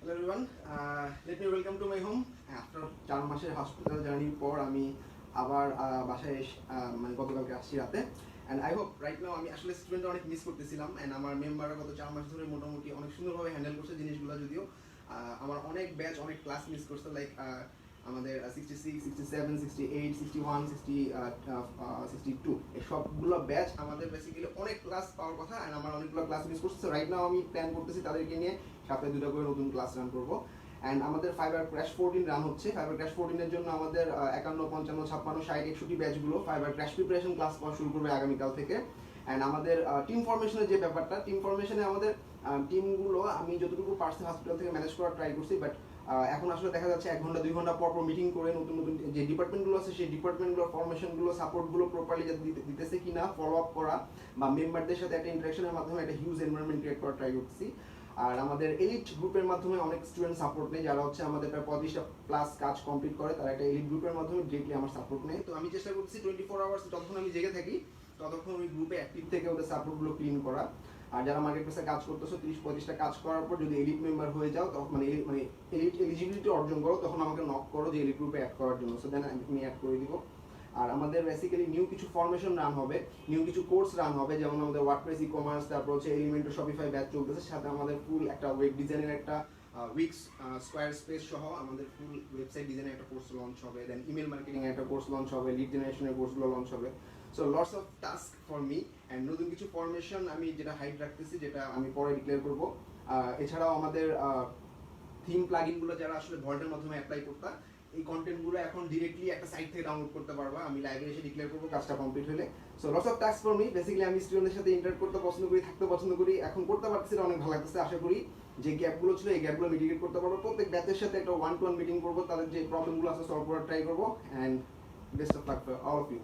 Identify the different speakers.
Speaker 1: Hello everyone, let me welcome to my home. After 4 মাসের hospital জার্নির পর আমি আবার বাসায় মানে গতকালকে আসছি রাতে। And I hope right now আমি আসলে স্টুডেন্ট অনেক মিস করতেছিলাম। অ্যান্ড আমার মেম্বাররা গত 4 মাস ধরে মোটামুটি অনেক সুন্দরভাবে হ্যান্ডেল করছে জিনিসগুলো, যদিও আমার অনেক ব্যাচ অনেক ক্লাস মিস করছে। লাইক আমাদের 66, 67, 68, 61, 62 এই সবগুলো ব্যাচ আমাদের বেসিক্যালি অনেক ক্লাস পাওয়ার কথা, অ্যান্ড আমার অনেকগুলো ক্লাস মিস করছে। রাইট নাও আমি প্ল্যান করতেছি তাদেরকে নিয়ে সপ্তাহে 2টা করে নতুন ক্লাস রান করবো। অ্যান্ড আমাদের ফাইবার ক্র্যাশ 14 রান হচ্ছে। ফাইবার ক্র্যাশ 14 এর জন্য আমাদের 51, 55, 56, 60, 61 ব্যাচগুলো ফাইবার ক্র্যাশ প্রিপারেশন ক্লাস পাওয়া শুরু করবে আগামীকাল থেকে। অ্যান্ড আমাদের টিম ফরমেশনের যে ব্যাপারটা, টিম ফরমেশনে আমাদের টিমগুলো আমি যতটুকু পার্সোনাল হসপিটাল থেকে ম্যানেজ করার ট্রাই করছি, বাট এখন আসলে দেখা যাচ্ছে 1 ঘন্টা 2 ঘন্টা পর মিটিং করে নতুন নতুন যে ডিপার্টমেন্টগুলো আছে সেই ডিপার্টমেন্টগুলোর ফরমেশনগুলো সাপোর্টগুলো প্রপারলি দিতেছে কিনা ফলো আপ করা, বা মেম্বারদের সাথে একটা ইন্টারাকশনের মাধ্যমে একটা হিউজ এনভায়রনমেন্ট ক্রিয়েট করার ট্রাই করছি। আর আমাদের এলিট গ্রুপের মাধ্যমে অনেক স্টুডেন্ট সাপোর্ট নেই, যারা হচ্ছে আমাদের প্রায় 35টা প্লাস কাজ কমপ্লিট করে, তারা একটা এলিট গ্রুপের মাধ্যমে ডিরেক্টলি আমার সাপোর্ট নেই। তো আমি চেষ্টা করছি 24 আওয়ার্স যতক্ষণ আমি জেগে থাকি ততক্ষণ ওই গ্রুপে অ্যাক্টিভ থেকে ওদের সাপোর্টগুলো ক্লিন করা। আর যারা মার্কেট প্লেসে কাজ করতেছো 30-35টা কাজ করার পর যদি এলিট মেম্বার হয়ে যাও, তখন মানে এলিট এলিজিবিলিটি অর্জন করো, তখন আমাকে নক করো যে এলিট গ্রুপে অ্যাড করার জন্য। সো দেন আমি অ্যাড করে দিব। আর আমাদের বেসিক্যালি নিউ কিছু ফরমেশন রান হবে, নিউ কিছু কোর্স রান হবে, যেমন আমাদের ওয়ার্ডপ্রেস, ই-কমার্স, তারপর হচ্ছে এলিমেন্টর শপিফাই ব্যাচ চলতেছে, সাথে আমাদের ফুল একটা ওয়েব ডিজাইনের একটা উইক্স স্কোয়ারস্পেস সহ আমাদের ফুল ওয়েবসাইট ডিজাইনের একটা কোর্স লঞ্চ হবে। দেন ইমেল মার্কেটিং এর একটা কোর্স লঞ্চ হবে, লিড জেনারেশনের কোর্সগুলো লঞ্চ হবে। So lots of task for me. And নতুন কিছু ফরমেশন আমি যেটা হাইড রাখতেছি, যেটা আমি পরে ডিক্লেয়ার করবো। এছাড়াও আমাদের থিম প্লাগইনগুলো যারা আসলে ভল্টের মাধ্যমে অ্যাপ্লাই করতা, এই কন্টেন্টগুলো এখন ডিরেক্টলি একটা সাইট থেকে ডাউনলোড করতে পারবা। আমি লাইভে এসে ডিক্লেয়ার করবো কাজটা কমপ্লিট হলে। So lots of task for me. Basically আমি স্টুডেন্টদের সাথে ইন্টারেক্ট করতে পছন্দ করি, থাকতে পছন্দ করি, এখন করতে পারতেছি, অনেক ভালো লাগতেছে। আশা করি যে গ্যাপগুলো ছিল এই গ্যাপগুলো মিটিগেট করতে পারবো। প্রত্যেক ব্যাচের সাথে একটা 1-to-1 মিটিং করবো, তাদের যে প্রবলেমগুলো আছে সলভ করার ট্রাই করবো। And best of luck for all of you.